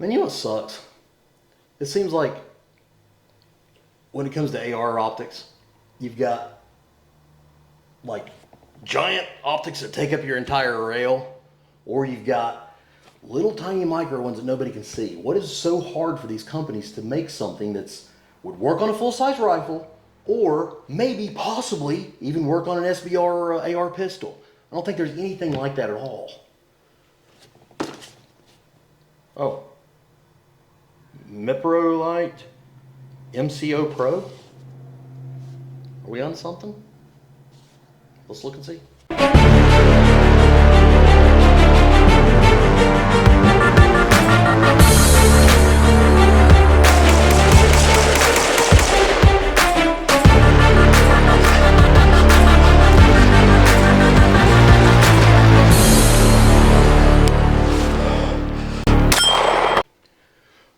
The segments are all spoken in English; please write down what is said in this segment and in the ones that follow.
Man, you know what sucks? It seems like when it comes to AR optics, you've got like giant optics that take up your entire rail, or you've got little tiny micro ones that nobody can see. What is so hard for these companies to make something that's would work on a full-size rifle, or maybe possibly even work on an SBR or a AR pistol? I don't think there's anything like that at all. Oh, MEPROLIGHT MCO Pro? Are we on something? Let's look and see.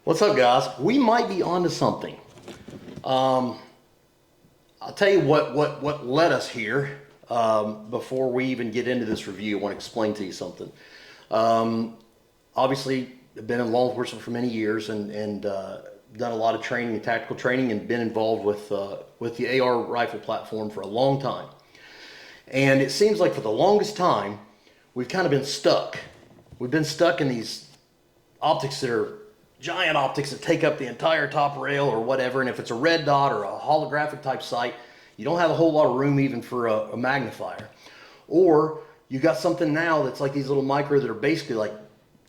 What's up, guys? We might be onto something. I'll tell you what led us here. Before we even get into this review, I want to explain to you something. Obviously, I've been in law enforcement for many years and done a lot of training and tactical training, and been involved with the AR rifle platform for a long time. And it seems like for the longest time, we've kind of been stuck. We've been stuck in these optics that are giant optics that take up the entire top rail or whatever, and if it's a red dot or a holographic type sight, you don't have a whole lot of room even for a magnifier. Or you got something now that's like these little micro that are basically like,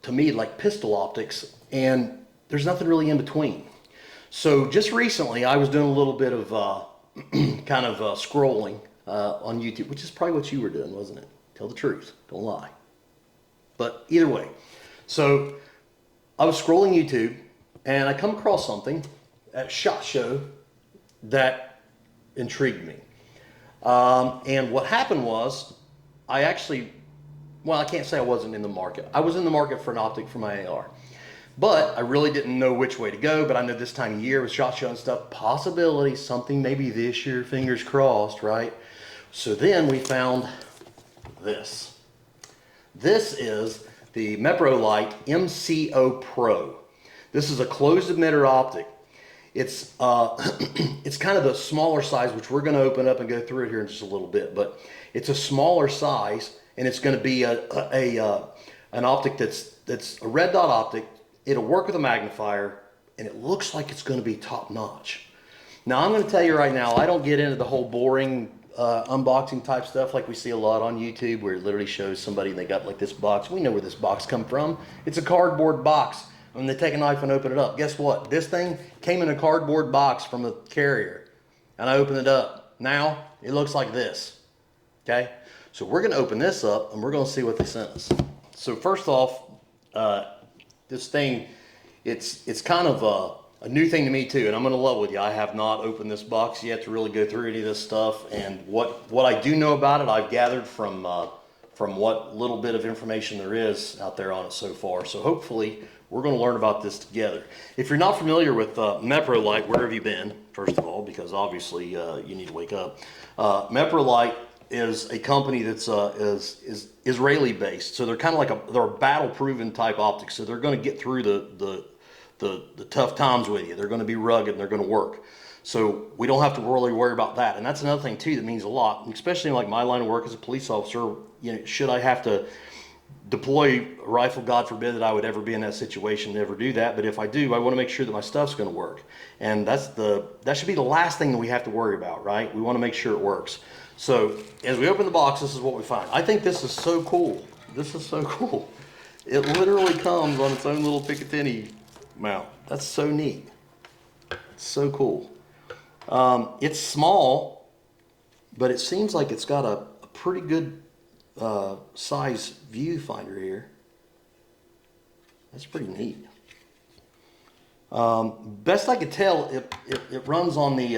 to me, like pistol optics, and there's nothing really in between. So just recently I was doing a little bit of kind of scrolling on YouTube, which is probably what you were doing, wasn't it? Tell the truth, don't lie. But either way, so I was scrolling YouTube and I come across something at SHOT Show that intrigued me. And what happened was, I actually, well, I can't say I wasn't in the market. I was in the market for an optic for my AR. But I really didn't know which way to go, but I know this time of year with SHOT Show and stuff, possibility, something maybe this year, fingers crossed, right? So then we found this. This is the MEPROLIGHT MCO Pro. This is a closed emitter optic. It's it's kind of the smaller size, which we're going to open up and go through it here in just a little bit. But it's a smaller size, and it's going to be an optic that's a red dot optic. It'll work with a magnifier, and it looks like it's going to be top notch. Now I'm going to tell you right now, I don't get into the whole boring unboxing type stuff like we see a lot on YouTube, where it literally shows somebody and they got like this box. We know where this box come from. It's a cardboard box. And they take a knife and open it up. Guess what? This thing came in a cardboard box from a carrier, and I opened it up. Now it looks like this. Okay, so we're going to open this up and we're going to see what they sent us. So first off, this thing, it's kind of a new thing to me too, and I'm going to level with you. I have not opened this box yet to really go through any of this stuff, and what I do know about it, I've gathered from what little bit of information there is out there on it so far. So hopefully we're going to learn about this together. If you're not familiar with MEPROLIGHT, where have you been, first of all, because obviously you need to wake up. MEPROLIGHT is a company that's is Israeli based, so they're kind of like they're a battle-proven type optics, so they're going to get through the tough times with you. They're going to be rugged and they're going to work. So we don't have to really worry about that. And that's another thing too that means a lot, especially in like my line of work as a police officer. You know, should I have to deploy a rifle, God forbid that I would ever be in that situation, never do that. But if I do, I want to make sure that my stuff's going to work. And that should be the last thing that we have to worry about, right? We want to make sure it works. So as we open the box, this is what we find. I think this is so cool. This is so cool. It literally comes on its own little Picatinny mount. That's so neat. It's so cool. It's small, but it seems like it's got a pretty good size viewfinder here. That's pretty neat. Best I could tell, it runs on the,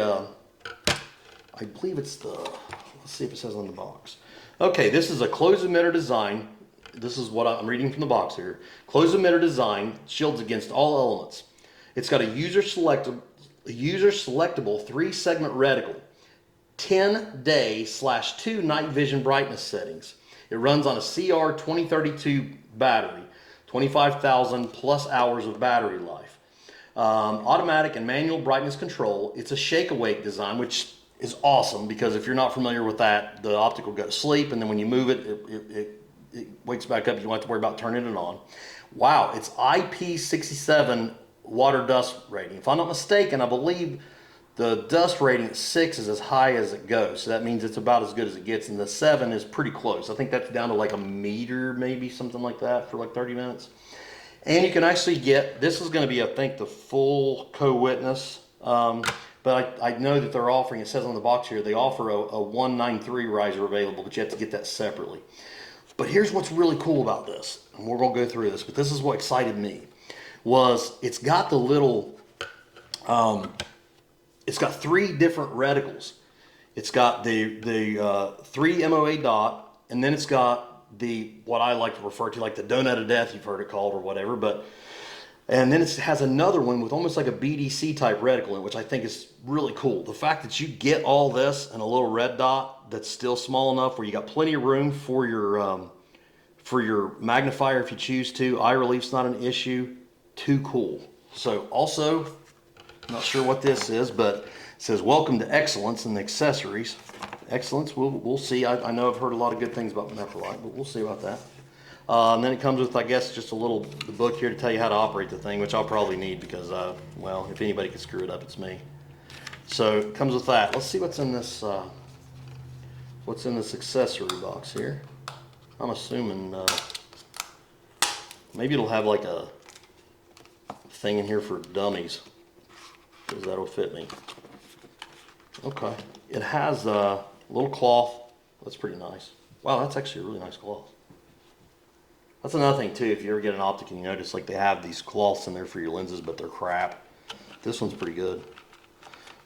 I believe it's the, let's see if it says on the box. Okay, this is a closed emitter design. This is what I'm reading from the box here. Closed emitter design, shields against all elements. It's got a user selectable 3-segment reticle, 10-day/2 night vision brightness settings. It runs on a CR 2032 battery, 25,000 plus hours of battery life. Automatic and manual brightness control. It's a shake awake design, which is awesome because if you're not familiar with that, the optic will go to sleep, and then when you move it, it wakes back up. You don't have to worry about turning it on. Wow, it's IP67 water dust rating. If I'm not mistaken, I believe the dust rating at 6 is as high as it goes. So that means it's about as good as it gets, and the 7 is pretty close. I think that's down to like a meter, maybe something like that for like 30 minutes. And you can actually get, this is going to be, I think, the full co-witness. But I know that they're offering, it says on the box here, they offer a 193 riser available, but you have to get that separately. But here's what's really cool about this, and we're going to go through this, but this is what excited me, was it's got the little, it's got 3 different reticles. It's got the 3 MOA dot, and then it's got the, what I like to refer to like the donut of death, you've heard it called or whatever, but, and then it has another one with almost like a BDC type reticle in it, which I think is really cool. The fact that you get all this and a little red dot that's still small enough where you got plenty of room for your magnifier if you choose to. Eye relief's not an issue. Too cool. So also, not sure what this is, but it says welcome to excellence in the accessories. Excellence, we'll see. I know I've heard a lot of good things about MEPROLIGHT, but we'll see about that. And then it comes with, I guess, just the book here to tell you how to operate the thing, which I'll probably need because, well, if anybody could screw it up, it's me. So it comes with that. Let's see what's in this accessory box here. I'm assuming maybe it'll have like a thing in here for dummies, because that'll fit me. Okay. It has a little cloth. That's pretty nice. Wow, that's actually a really nice cloth. That's another thing too, if you ever get an optic and you notice like they have these cloths in there for your lenses, but they're crap. This one's pretty good.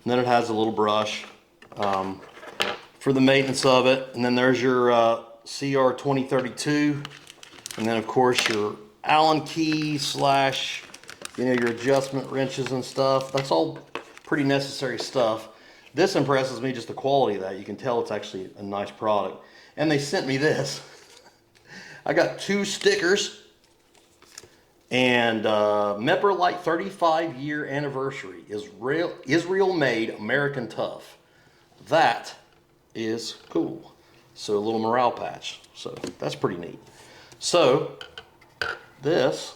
And then it has a little brush for the maintenance of it. And then there's your CR2032. And then of course your Allen key slash, your adjustment wrenches and stuff. That's all pretty necessary stuff. This impresses me, just the quality of that. You can tell it's actually a nice product. And they sent me this. I got 2 stickers and MEPROLIGHT 35-year anniversary. Israel-made, American tough. That is cool. So a little morale patch. So that's pretty neat. So this,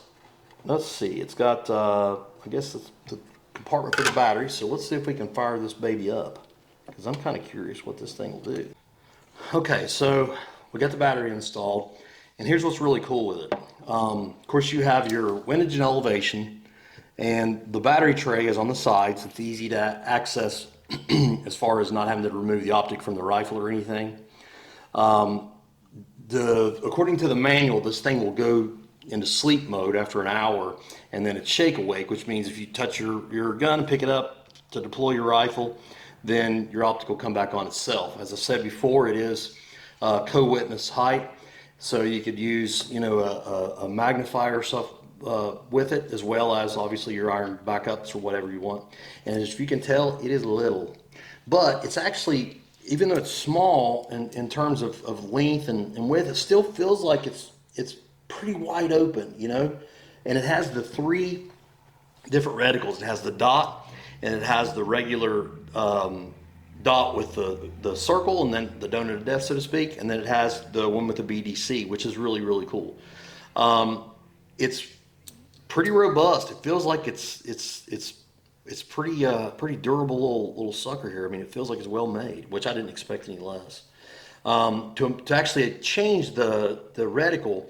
let's see. It's got, I guess it's the compartment for the battery. So let's see if we can fire this baby up, because I'm kind of curious what this thing will do. Okay, so we got the battery installed. And here's what's really cool with it. Of course, you have your windage and elevation, and the battery tray is on the sides. It's easy to access as far as not having to remove the optic from the rifle or anything. According to the manual, this thing will go into sleep mode after an hour, and then it's shake awake, which means if you touch your gun and pick it up to deploy your rifle, then your optic will come back on itself. As I said before, it is co-witness height. So you could use, a magnifier or stuff with it, as well as obviously your iron backups or whatever you want. And as you can tell, it is little, but it's actually, even though it's small in terms of length and width, it still feels like it's pretty wide open, And it has the 3 different reticles. It has the dot, and it has the regular dot with the circle, and then the donut of death, so to speak, and then it has the one with the BDC, which is really, really cool. It's pretty robust. It feels like it's pretty durable little sucker here. I mean, it feels like it's well made, which I didn't expect any less. To actually change the reticle,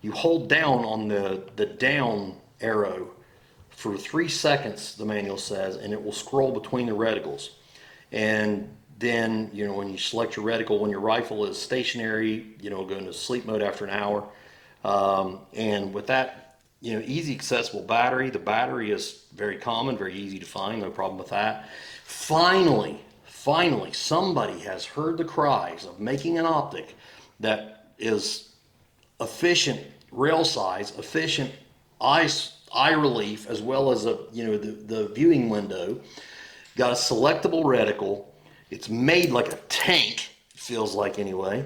you hold down on the down arrow for 3 seconds, the manual says, and it will scroll between the reticles. And then, when you select your reticle, when your rifle is stationary, go into sleep mode after an hour. And with that, easy accessible battery, the battery is very common, very easy to find, no problem with that. Finally, somebody has heard the cries of making an optic that is efficient rail size, efficient eye relief, as well as the viewing window. Got a selectable reticle. It's made like a tank, feels like anyway,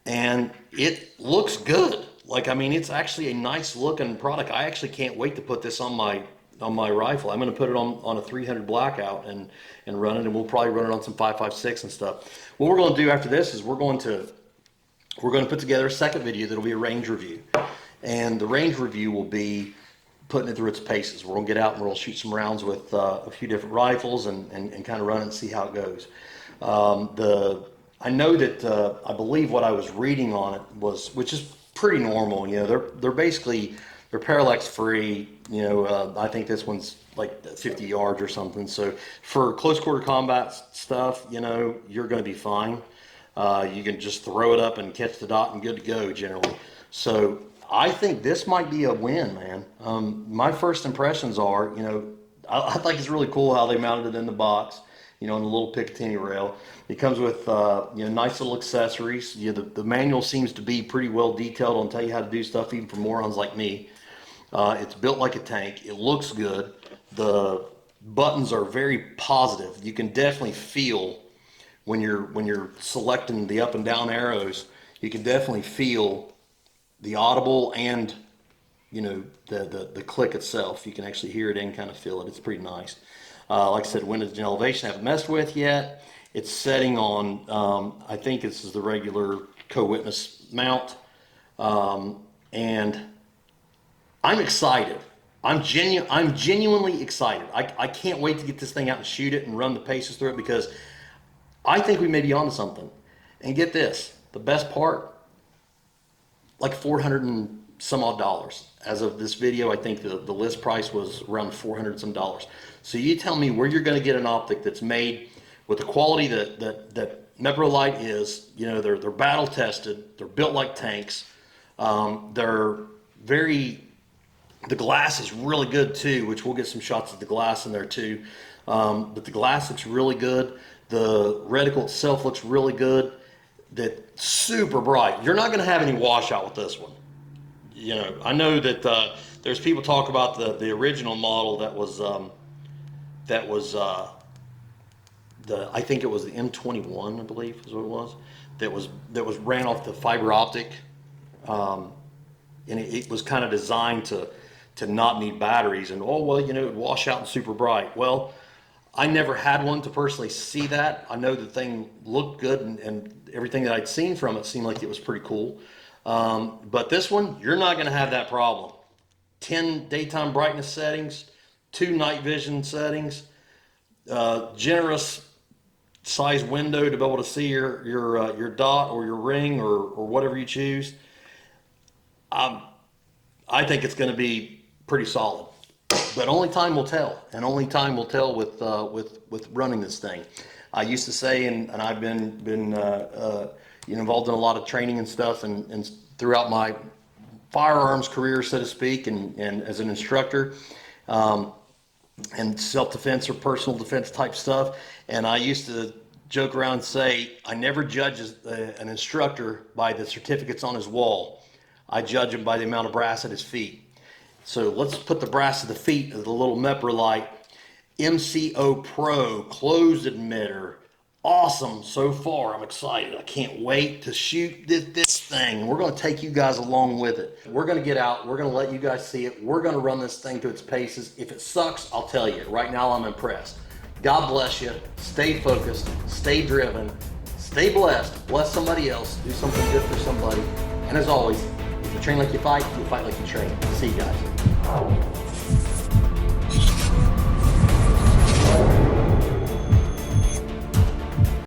and it looks good. like, I mean, it's actually a nice looking product. I actually can't wait to put this on my rifle. I'm going to put it on a 300 blackout and run it, and we'll probably run it on some 5.56 and stuff. What we're going to do after this is we're going to put together a second video that'll be a range review, and the range review will be putting it through its paces. We're going to get out and we'll shoot some rounds with a few different rifles and kind of run it and see how it goes. I know that I believe what I was reading on it was, which is pretty normal. You know, they're basically, they're parallax free. You know, I think this one's like 50 yards or something. So for close quarter combat stuff, you know, you're going to be fine. You can just throw it up and catch the dot and good to go generally. So I think this might be a win, man. My first impressions are, you know, I think it's really cool how they mounted it in the box, you know, in the little Picatinny rail. It comes with, you know, nice little accessories. You know, the manual seems to be pretty well detailed on tell you how to do stuff, even for morons like me. It's built like a tank. It looks good. The buttons are very positive. You can definitely feel when you're selecting the up and down arrows, you can definitely feel the audible and, you know, the click itself. You can actually hear it and kind of feel it. It's pretty nice. Like I said, windows and elevation I haven't messed with yet. It's setting on, I think this is the regular co-witness mount. And I'm excited. I'm genuinely excited. I can't wait to get this thing out and shoot it and run the paces through it, because I think we may be onto something. And get this, the best part, like 400 and some odd dollars. As of this video, I think the list price was around 400 and some dollars. So you tell me where you're going to get an optic that's made with the quality that MEPROLIGHT is. You know, they're battle tested, they're built like tanks, the glass is really good too, which we'll get some shots of the glass in there too. But the glass looks really good. The reticle itself looks really good. That's super bright. You're not going to have any washout with this one. You know, I know that there's people talk about the original model that was I think it was the M21, I believe is what it was. That was ran off the fiber optic, and it was kind of designed to not need batteries, and oh well, you know, it would wash out and super bright. Well, I never had one to personally see that. I know the thing looked good, and everything that I'd seen from it seemed like it was pretty cool. But this one, you're not going to have that problem. 10 daytime brightness settings, 2 night vision settings, generous size window to be able to see your dot or your ring or whatever you choose. I think it's going to be pretty solid. But only time will tell, and only time will tell with running this thing. I used to say, and I've been you know, involved in a lot of training and stuff, and throughout my firearms career, so to speak, and as an instructor, and self-defense or personal defense type stuff. And I used to joke around and say, I never judge an instructor by the certificates on his wall. I judge him by the amount of brass at his feet. So let's put the brass at the feet of the little MEPROLIGHT MCO Pro closed emitter. Awesome so far. I'm excited. I can't wait to shoot this thing. We're going to take you guys along with it. We're going to get out. We're going to let you guys see it. We're going to run this thing to its paces. If it sucks, I'll tell you. Right now, I'm impressed. God bless you. Stay focused. Stay driven. Stay blessed. Bless somebody else. Do something good for somebody. And as always, if you train like you fight like you train. See you guys.